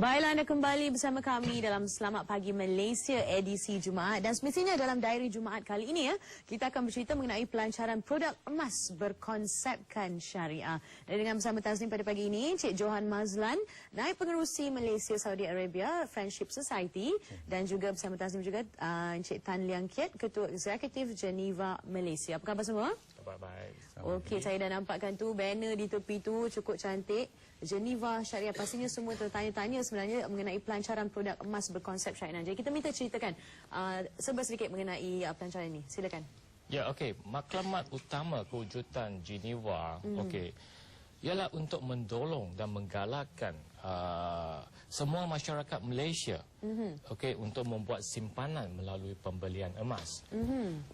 Baiklah, anda kembali bersama kami dalam Selamat Pagi Malaysia edisi Jumaat. Dan semestinya dalam diary Jumaat kali ini kita akan bercerita mengenai pelancaran produk emas berkonsepkan syariah. Dan dengan bersama Tasnim pada pagi ini, Cik Johan Mazlan, Naib Pengerusi Malaysia Saudi Arabia Friendship Society, dan juga bersama Tasnim juga Cik Tan Liang Kiat, Ketua Eksekutif Geneva Malaysia. Apa khabar semua? Khabar baik. Okey, saya dah nampakkan tu banner di tepi tu cukup cantik. Geneva Syariah, pastinya semua tertanya-tanya sebenarnya mengenai pelancaran produk emas berkonsep syariah. Jadi kita minta ceritakan serba sedikit mengenai pelancaran ini. Silakan. Ya, okey. Maklumat utama kewujudan Geneva, okey, ialah untuk mendorong dan menggalakkan semua masyarakat Malaysia, okey, untuk membuat simpanan melalui pembelian emas.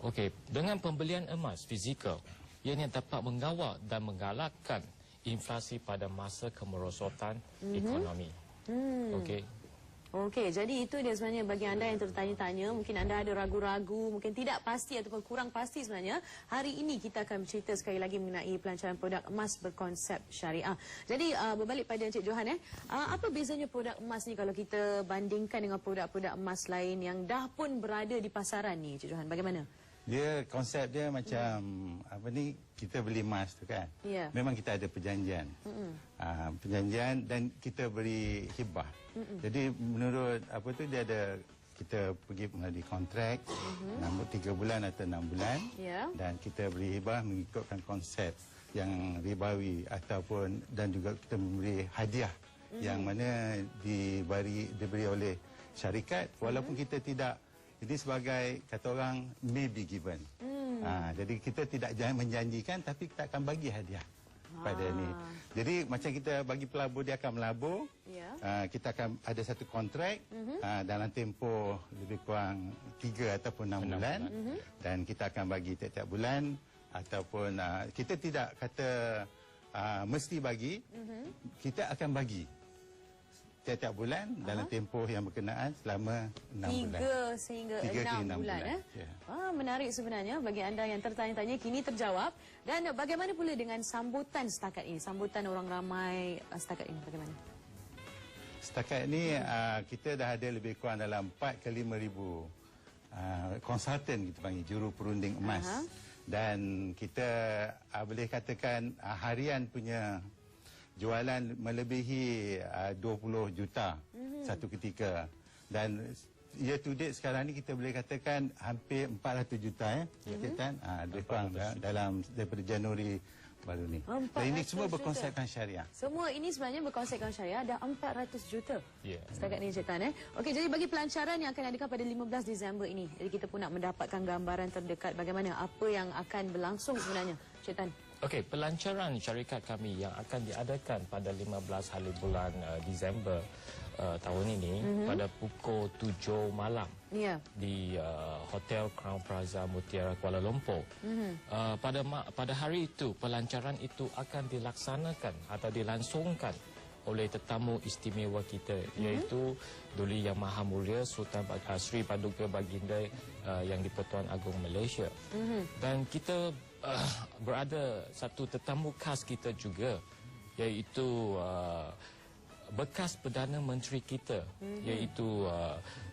Okey, dengan pembelian emas fizikal, ianya dapat mengawal dan menggalakkan inflasi pada masa kemerosotan ekonomi. Okey. Okey, jadi itu dia sebenarnya bagi anda yang tertanya-tanya, mungkin anda ada ragu-ragu, mungkin tidak pasti ataupun kurang pasti sebenarnya. Hari ini kita akan bercerita sekali lagi mengenai pelancaran produk emas berkonsep syariah. Jadi berbalik pada Encik Johan, apa bezanya produk emas ni kalau kita bandingkan dengan produk-produk emas lain yang dah pun berada di pasaran ni, Encik Johan? Bagaimana? Dia konsep dia macam apa ni, kita beli emas tu kan. Yeah. Memang kita ada perjanjian. Perjanjian dan kita beri hibah. Jadi menurut apa tu dia ada, kita pergi mengadili kontrak 3 bulan atau 6 bulan. Yeah. Dan kita beri hibah mengikutkan konsep yang ribawi ataupun dan juga kita memberi hadiah yang mana diberi oleh syarikat walaupun kita tidak. Jadi sebagai kata orang maybe given. Jadi kita tidak menjanjikan tapi kita akan bagi hadiah pada ni. Jadi macam kita bagi pelabur, dia akan melabur. Yeah. Kita akan ada satu kontrak dalam tempoh lebih kurang 3 ataupun 6 bulan. Dan kita akan bagi tiap-tiap bulan ataupun kita tidak kata mesti bagi. Kita akan bagi tiap-tiap bulan dalam tempoh yang berkenaan selama 6 bulan. 3 sehingga 6 bulan. Yeah. Menarik sebenarnya bagi anda yang tertanya-tanya, kini terjawab. Dan bagaimana pula dengan sambutan setakat ini? Sambutan orang ramai setakat ini bagaimana? Setakat ini kita dah ada lebih kurang dalam 4 ke 5 ribu konsultan, kita panggil juru perunding emas. Dan kita boleh katakan harian punya jualan melebihi 20 juta satu ketika. Dan year to date sekarang ni kita boleh katakan hampir 400 juta lebih kurang dalam daripada Januari baru ni. Dan ini semua berkonsepkan syariah. Semua ini sebenarnya berkonsepkan syariah, dah 400 juta. Yeah. Setakat ni Cik Tan. Okey, jadi bagi pelancaran yang akan diadakan pada 15 Disember ini, jadi kita pun nak mendapatkan gambaran terdekat bagaimana apa yang akan berlangsung sebenarnya, Cik Tan. Okey, pelancaran syarikat kami yang akan diadakan pada 15 hari bulan Disember tahun ini pada pukul 7 malam di Hotel Crown Plaza Mutiara Kuala Lumpur. Pada hari itu, pelancaran itu akan dilaksanakan atau dilangsungkan oleh tetamu istimewa kita, iaitu Duli Yang Maha Mulia Sultan Sri Paduka Baginda Yang di-Pertuan Agong Malaysia. Dan kita berada satu tetamu khas kita juga, iaitu bekas Perdana Menteri kita, iaitu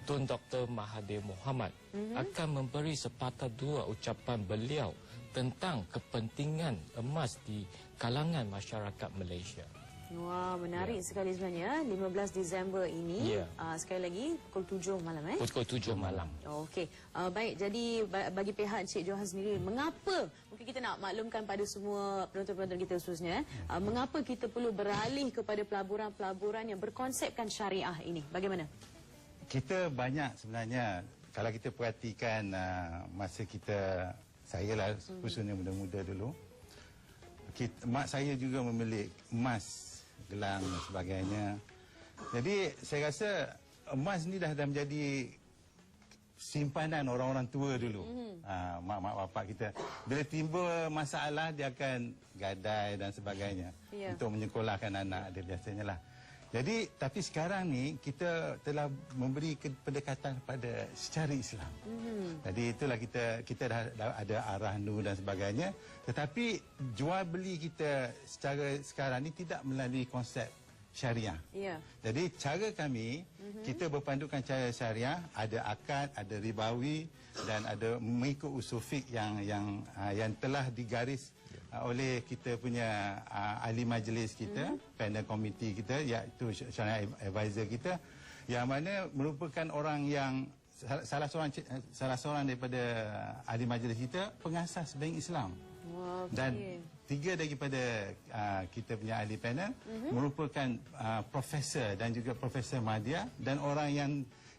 Tun Dr. Mahathir Mohamad, akan memberi sepatah dua ucapan beliau tentang kepentingan emas di kalangan masyarakat Malaysia. Wah, menarik sekali sebenarnya. 15 Disember ini, sekali lagi pukul 7 malam. Pukul 7 malam. Okey. Baik, jadi bagi pihak Cik Johan sendiri, mengapa, mungkin kita nak maklumkan pada semua penonton-penonton kita khususnya, mengapa kita perlu beralih kepada pelaburan-pelaburan yang berkonsepkan syariah ini? Bagaimana? Kita banyak sebenarnya, kalau kita perhatikan masa kita, saya lah khususnya muda-muda dulu, mak saya juga memiliki emas, gelang dan sebagainya. Jadi saya rasa emas ni dah menjadi simpanan orang-orang tua dulu. Mak-mak bapak kita, bila timbul masalah dia akan gadai dan sebagainya untuk menyekolahkan anak dia biasanya lah. Jadi tapi sekarang ni kita telah memberi pendekatan pada secara Islam. Jadi itulah kita dah ada arah nur dan sebagainya. Tetapi jual beli kita secara sekarang ni tidak melalui konsep syariah. Ya. Jadi cara kami, kita berpandukan cara syariah, ada akad, ada ribawi dan ada mengikut usul fiqh yang telah digaris oleh kita punya ahli majlis kita, panel komiti kita, iaitu syariah advisor kita, yang mana merupakan orang yang salah seorang daripada ahli majlis kita pengasas Bank Islam. Wow, dan 3 daripada kita punya ahli panel merupakan profesor dan juga Profesor Madya dan orang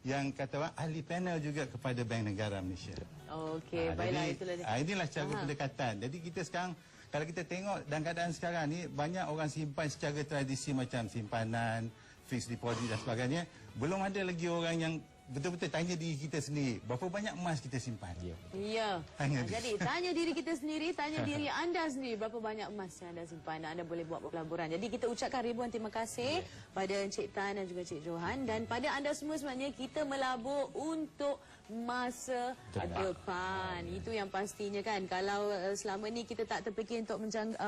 yang kata orang ahli panel juga kepada Bank Negara Malaysia. Okey, baiklah, itulah dia. Inilah cara pendekatan. Jadi kita sekarang, kalau kita tengok dalam keadaan sekarang ni, banyak orang simpan secara tradisi macam simpanan, fixed deposit dan sebagainya. Belum ada lagi orang yang betul-betul tanya diri kita sendiri, berapa banyak emas kita simpan. Ya. Jadi tanya diri kita sendiri, tanya diri anda sendiri, berapa banyak emas yang anda simpan. Anda boleh buat pelaburan. Jadi kita ucapkan ribuan terima kasih pada Encik Tan dan juga Encik Johan, dan pada anda semua sebenarnya kita melabur untuk masa depan. Itu yang pastinya kan. Kalau selama ni kita tak terfikir untuk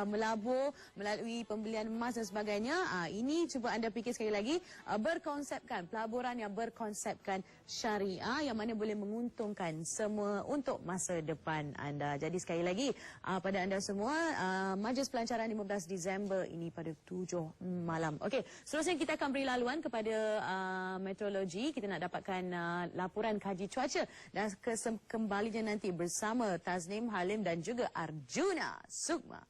melabur melalui pembelian emas dan sebagainya, ini cuba anda fikir sekali lagi, berkonsepkan pelaburan yang berkonsepkan syariah yang mana boleh menguntungkan semua untuk masa depan anda. Jadi sekali lagi pada anda semua, majlis pelancaran 15 Disember ini pada 7 malam. Okey, seterusnya kita akan beri laluan kepada meteorologi. Kita nak dapatkan laporan kaji cuaca dan kembalinya nanti bersama Taznim, Halim dan juga Arjuna Sukma.